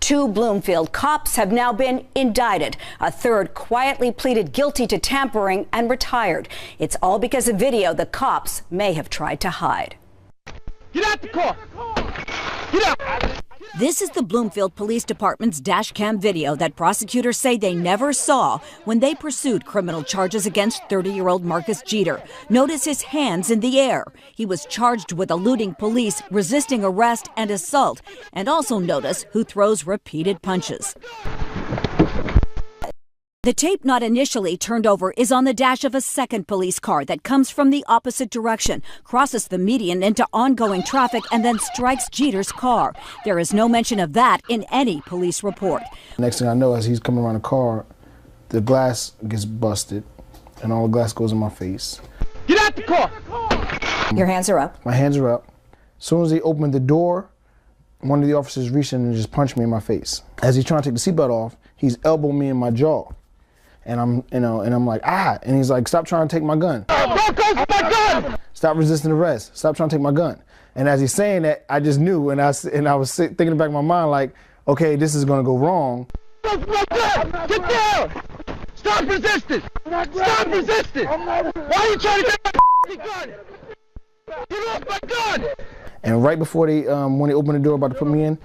2 Bloomfield cops have now been indicted. A third quietly pleaded guilty to tampering and retired. It's all because of video the cops may have tried to hide. Get out the car! Get out! This is the Bloomfield Police Department's dash cam video that prosecutors say they never saw when they pursued criminal charges against 30-year-old Marcus Jeter. Notice his hands in the air. He was charged with eluding police, resisting arrest, and assault. And also notice who throws repeated punches. The tape not initially turned over is on the dash of a second police car that comes from the opposite direction, crosses the median into ongoing traffic, and then strikes Jeter's car. There is no mention of that in any police report. Next thing I know, as he's coming around the car, the glass gets busted, and all the glass goes in my face. Get out the car! Your hands are up. My hands are up. As soon as he opened the door, one of the officers reached in and just punched me in my face. As he's trying to take the seatbelt off, he's elbowed me in my jaw. And I'm like, ah, and he's like, stop trying to take my gun. Don't go for my gun! Stop resisting arrest. Stop trying to take my gun. And as he's saying that, I just knew, and I was thinking in the back of my mind, like, okay, this is gonna go wrong. Get down! Stop resisting! Stop resisting! Why are you trying to take my gun? Get off my gun! And right before when they opened the door about to put me in,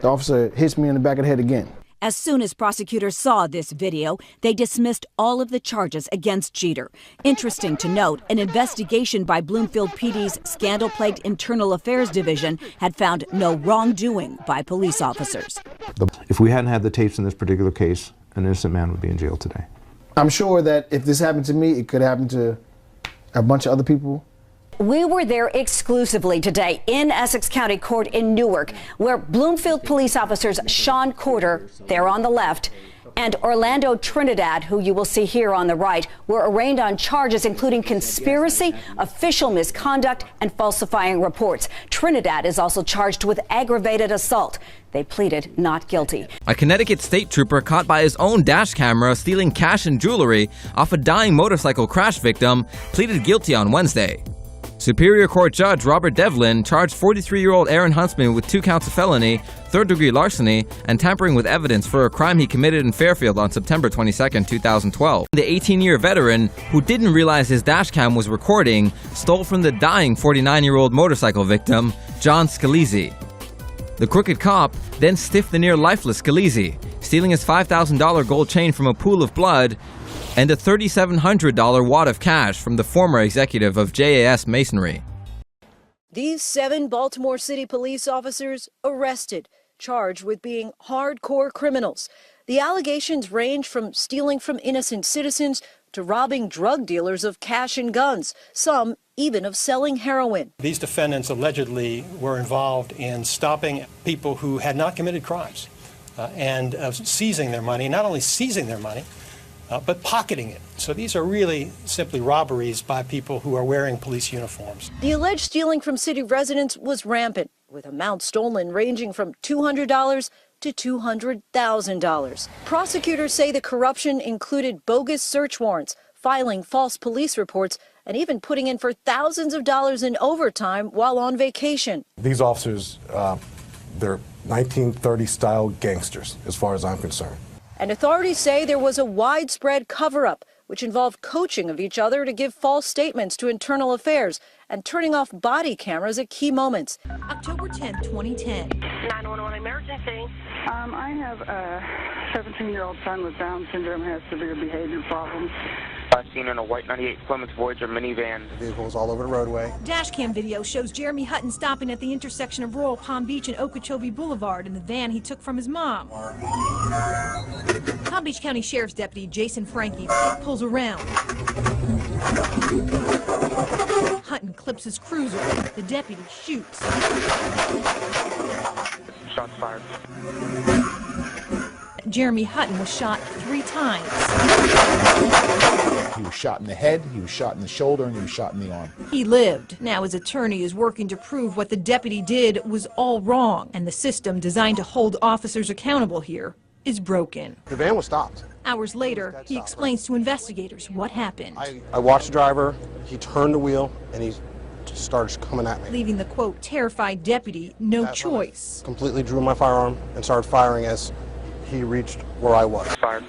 the officer hits me in the back of the head again. As soon as prosecutors saw this video, they dismissed all of the charges against Jeter. Interesting to note, an investigation by Bloomfield PD's scandal-plagued Internal Affairs Division had found no wrongdoing by police officers. If we hadn't had the tapes in this particular case, an innocent man would be in jail today. I'm sure that if this happened to me, it could happen to a bunch of other people. We were there exclusively today in Essex County Court in Newark, where Bloomfield police officers Sean Corder, there on the left, and Orlando Trinidad, who you will see here on the right, were arraigned on charges including conspiracy, official misconduct, and falsifying reports. Trinidad is also charged with aggravated assault. They pleaded not guilty. A Connecticut state trooper caught by his own dash camera stealing cash and jewelry off a dying motorcycle crash victim pleaded guilty on Wednesday. Superior Court Judge Robert Devlin charged 43-year-old Aaron Huntsman with 2 counts of felony, third-degree larceny, and tampering with evidence for a crime he committed in Fairfield on September 22, 2012. The 18-year veteran, who didn't realize his dash cam was recording, stole from the dying 49-year-old motorcycle victim, John Scalise. The crooked cop then stiffed the near-lifeless Scalise, stealing his $5,000 gold chain from a pool of blood and a $3,700 wad of cash from the former executive of JAS Masonry. These 7 Baltimore City police officers arrested, charged with being hardcore criminals. The allegations range from stealing from innocent citizens to robbing drug dealers of cash and guns, some even of selling heroin. These defendants allegedly were involved in stopping people who had not committed crimes and seizing their money, not only seizing their money, but pocketing it. So these are really simply robberies by people who are wearing police uniforms. The alleged stealing from city residents was rampant, with amounts stolen ranging from $200 to $200,000. Prosecutors say the corruption included bogus search warrants, filing false police reports, and even putting in for thousands of dollars in overtime while on vacation. These officers, they're 1930-style gangsters, as far as I'm concerned. And authorities say there was a widespread cover-up, which involved coaching of each other to give false statements to Internal Affairs and turning off body cameras at key moments. October 10, 2010. 911 emergency. I have a 17-year-old son with Down syndrome, has severe behavior problems. Seen in a white 98 Plymouth Voyager minivan. Vehicles all over the roadway. Dashcam video shows Jeremy Hutton stopping at the intersection of Royal Palm Beach and Okeechobee Boulevard in the van he took from his mom. Palm Beach County Sheriff's Deputy Jason Frankie pulls around. Hutton clips his cruiser. The deputy shoots. Shots fired. Jeremy Hutton was shot 3 times. He was shot in the head, he was shot in the shoulder, and he was shot in the arm. He lived. Now his attorney is working to prove what the deputy did was all wrong, and the system designed to hold officers accountable here is broken. The van was stopped. Hours later, he explains to investigators what happened. I watched the driver, he turned the wheel, and he just started coming at me. Leaving the, quote, terrified deputy no choice. Completely drew my firearm and started firing as he reached where I was.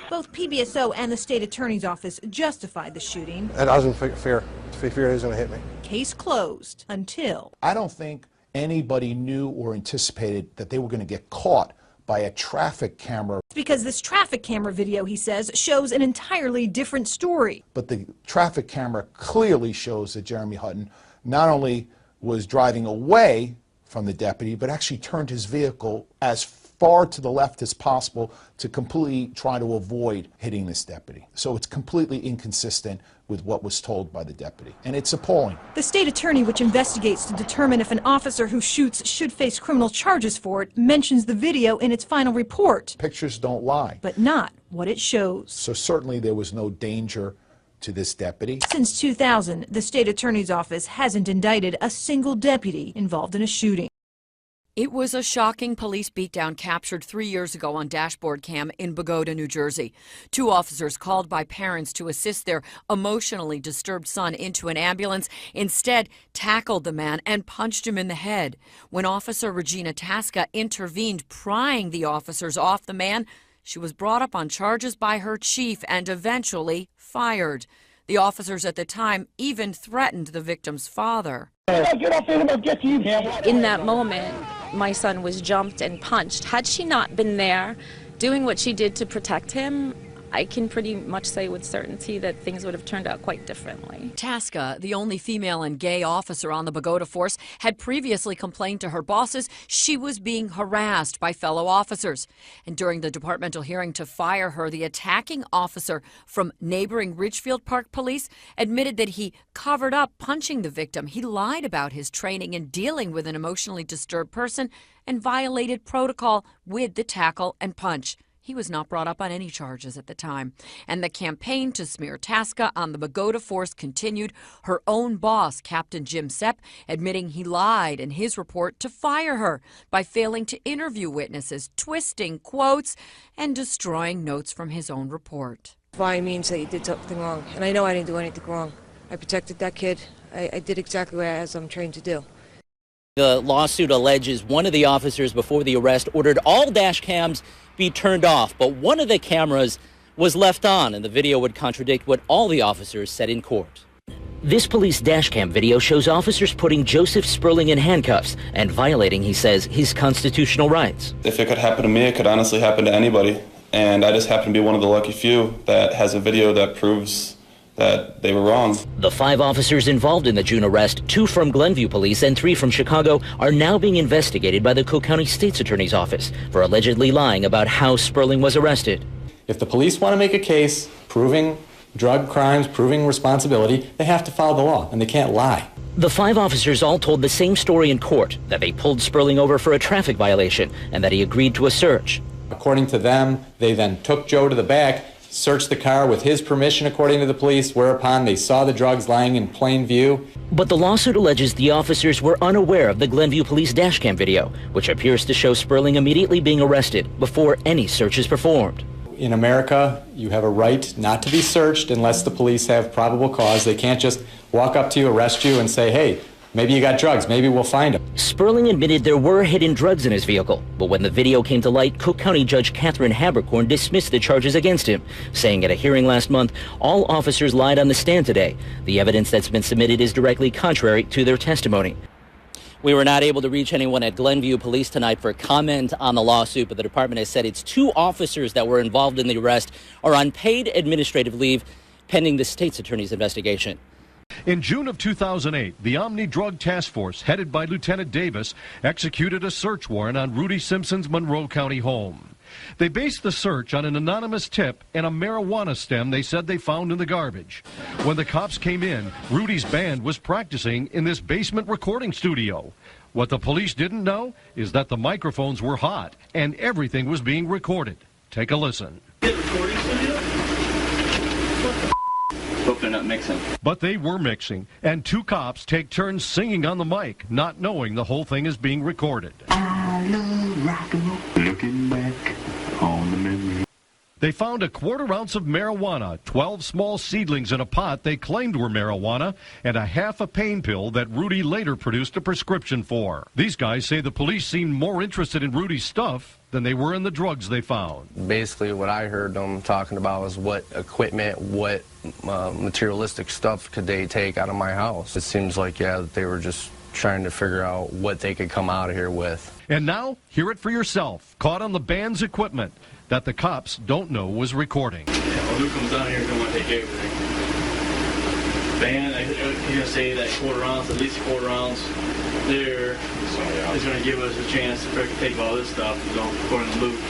Both PBSO and the state attorney's office justified the shooting. And I was in fear. Fear he was going to hit me. Case closed until... I don't think anybody knew or anticipated that they were going to get caught by a traffic camera. Because this traffic camera video, he says, shows an entirely different story. But the traffic camera clearly shows that Jeremy Hutton not only was driving away from the deputy, but actually turned his vehicle as far to the left as possible to completely try to avoid hitting this deputy. So it's completely inconsistent with what was told by the deputy, and it's appalling. The state attorney, which investigates to determine if an officer who shoots should face criminal charges for it, mentions the video in its final report. Pictures don't lie. But not what it shows. So certainly there was no danger to this deputy. Since 2000, the state attorney's office hasn't indicted a single deputy involved in a shooting. It was a shocking police beatdown captured 3 years ago on dashboard cam in Bogota, New Jersey. 2 officers called by parents to assist their emotionally disturbed son into an ambulance instead tackled the man and punched him in the head. When Officer Regina Tasca intervened, prying the officers off the man, she was brought up on charges by her chief and eventually fired. The officers at the time even threatened the victim's father. In that moment, my son was jumped and punched. Had she not been there doing what she did to protect him, I can pretty much say with certainty that things would have turned out quite differently. Tasca, the only female and gay officer on the Bogota force, had previously complained to her bosses she was being harassed by fellow officers. And during the departmental hearing to fire her, the attacking officer from neighboring Ridgefield Park Police admitted that he covered up punching the victim. He lied about his training in dealing with an emotionally disturbed person and violated protocol with the tackle and punch. He was not brought up on any charges at the time. And the campaign to smear Tasca on the Bogota force continued, her own boss, Captain Jim Sepp, admitting he lied in his report to fire her by failing to interview witnesses, twisting quotes, and destroying notes from his own report. Lying means that you did something wrong, and I know I didn't do anything wrong. I protected that kid. I did exactly as I'm trained to do. The lawsuit alleges one of the officers before the arrest ordered all dash cams be turned off, but one of the cameras was left on, and the video would contradict what all the officers said in court. This police dashcam video shows officers putting Joseph Sperling in handcuffs and violating, he says, his constitutional rights. If it could happen to me, it could honestly happen to anybody. And I just happen to be one of the lucky few that has a video that proves that they were wrong. The 5 officers involved in the June arrest, 2 from Glenview Police and 3 from Chicago, are now being investigated by the Cook County State's Attorney's Office for allegedly lying about how Sperling was arrested. If the police want to make a case proving drug crimes, proving responsibility, they have to follow the law, and they can't lie. The 5 officers all told the same story in court, that they pulled Sperling over for a traffic violation and that he agreed to a search. According to them, they then took Joe to the back, searched the car with his permission, according to the police, whereupon they saw the drugs lying in plain view. But the lawsuit alleges the officers were unaware of the Glenview Police dashcam video, which appears to show Sperling immediately being arrested before any search is performed. In America, you have a right not to be searched unless the police have probable cause. They can't just walk up to you, arrest you, and say, hey, maybe you got drugs, maybe we'll find them. Sperling admitted there were hidden drugs in his vehicle, but when the video came to light, Cook County Judge Catherine Habercorn dismissed the charges against him, saying at a hearing last month, all officers lied on the stand today. The evidence that's been submitted is directly contrary to their testimony. We were not able to reach anyone at Glenview Police tonight for comment on the lawsuit, but the department has said its 2 officers that were involved in the arrest are on paid administrative leave pending the state's attorney's investigation. In June of 2008, the Omni Drug Task Force, headed by Lieutenant Davis, executed a search warrant on Rudy Simpson's Monroe County home. They based the search on an anonymous tip and a marijuana stem they said they found in the garbage. When the cops came in, Rudy's band was practicing in this basement recording studio. What the police didn't know is that the microphones were hot and everything was being recorded. Take a listen. Hope they're not mixing. But they were mixing, and 2 cops take turns singing on the mic, not knowing the whole thing is being recorded. I love rock and roll. Looking back on the memory. They found a quarter-ounce of marijuana, 12 small seedlings in a pot they claimed were marijuana, and a half a pain pill that Rudy later produced a prescription for. These guys say the police seemed more interested in Rudy's stuff than they were in the drugs they found. Basically, what I heard them talking about was what equipment, what materialistic stuff could they take out of my house. It seems like, yeah, that they were just trying to figure out what they could come out of here with. And now, hear it for yourself, caught on the band's equipment that the cops don't know was recording. Yeah, well, who comes down here is going to take everything? Band, you're going to say that quarter ounce, at least a quarter ounce there is going to give us a chance to take all this stuff, according to Luke.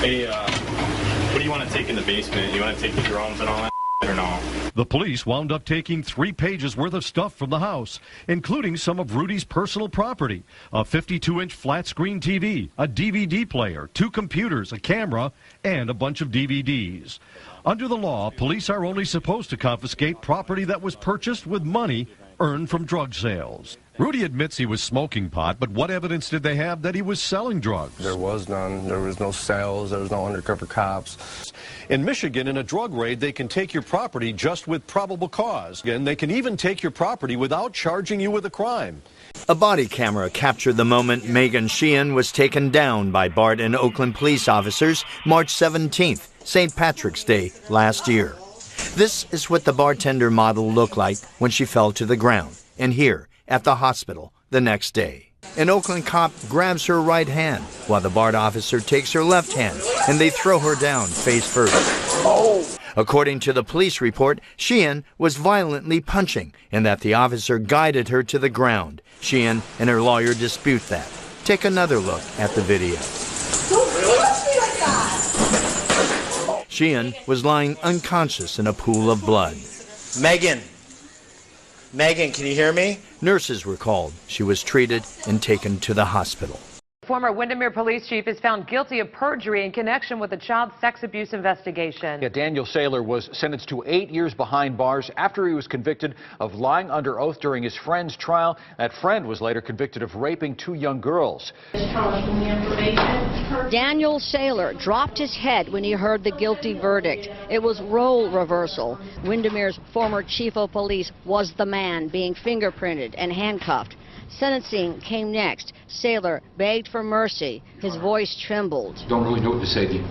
Hey, what do you want to take in the basement? You want to take the drums and all that or no? The police wound up taking 3 pages worth of stuff from the house, including some of Rudy's personal property, a 52-inch flat-screen TV, a DVD player, 2 computers, a camera, and a bunch of DVDs. Under the law, police are only supposed to confiscate property that was purchased with money earned from drug sales. Rudy admits he was smoking pot, but what evidence did they have that he was selling drugs? There was none. There was no sales. There was no undercover cops. In Michigan, in a drug raid, they can take your property just with probable cause. And they can even take your property without charging you with a crime. A body camera captured the moment Megan Sheehan was taken down by BART and Oakland police officers March 17th, St. Patrick's Day last year. This is what the bartender model looked like when she fell to the ground, and here at the hospital the next day. An Oakland cop grabs her right hand while the BART officer takes her left hand, and they throw her down face first. According to the police report, Sheehan was violently punching and that the officer guided her to the ground. Sheehan and her lawyer dispute that. Take another look at the video. Sheehan was lying unconscious in a pool of blood. Megan, can you hear me? Nurses were called. She was treated and taken to the hospital. Former Windermere police chief is found guilty of perjury in connection with a child sex abuse investigation. Yeah, Daniel Saylor was sentenced to 8 years behind bars after he was convicted of lying under oath during his friend's trial. That friend was later convicted of raping 2 young girls. Daniel Saylor dropped his head when he heard the guilty verdict. It was role reversal. Windermere's former chief of police was the man being fingerprinted and handcuffed. Sentencing came next. Saylor begged for mercy. His voice trembled. Don't really know what to say to you.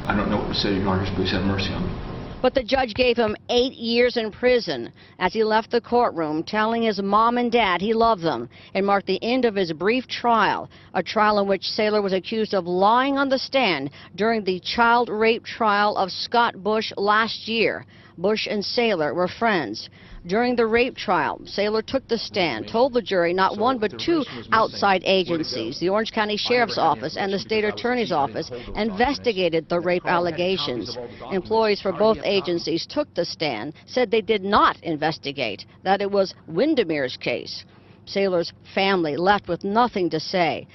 I don't know what to say to you, Honor. Please have mercy on me. But the judge gave him 8 years in prison as he left the courtroom, telling his mom and dad he loved them. It marked the end of his brief trial, a trial in which Saylor was accused of lying on the stand during the child rape trial of Scott Bush last year. Bush and Saylor were friends. During the rape trial, Saylor took the stand, told the jury not one but 2 outside agencies, the Orange County Sheriff's Office and the State Attorney's Office, investigated the rape allegations. Employees for both agencies took the stand, said they did not investigate, that it was Windermere's case. Saylor's family left with nothing to say.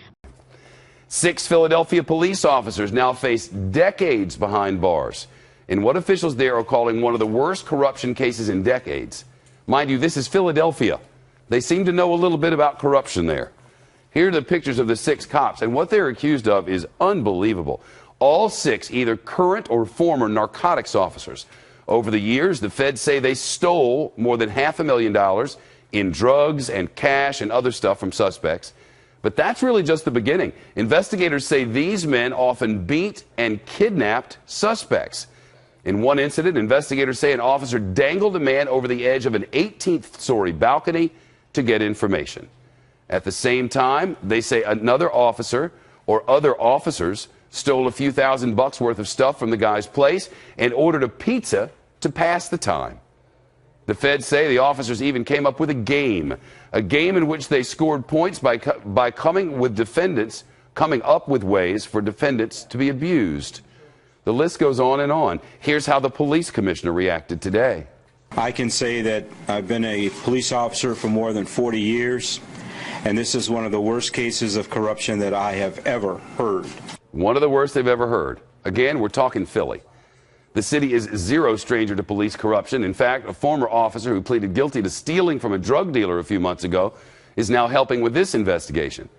6 Philadelphia police officers now face decades behind bars in what officials there are calling one of the worst corruption cases in decades. Mind you, this is Philadelphia. They seem to know a little bit about corruption there. Here are the pictures of the 6 cops, and what they're accused of is unbelievable. All 6 either current or former narcotics officers. Over the years, the feds say they stole more than $500,000 in drugs and cash and other stuff from suspects. But that's really just the beginning. Investigators say these men often beat and kidnapped suspects. In one incident, investigators say an officer dangled a man over the edge of an 18th-story balcony to get information. At the same time, they say another officer or other officers stole a few $1,000 worth of stuff from the guy's place and ordered a pizza to pass the time. The feds say the officers even came up with a game in which they scored points by coming up with ways for defendants to be abused. The list goes on and on. Here's how the police commissioner reacted today. I can say that I've been a police officer for more than 40 years, and this is one of the worst cases of corruption that I have ever heard. One of the worst they've ever heard. Again, we're talking Philly. The city is zero stranger to police corruption. In fact, a former officer who pleaded guilty to stealing from a drug dealer a few months ago is now helping with this investigation.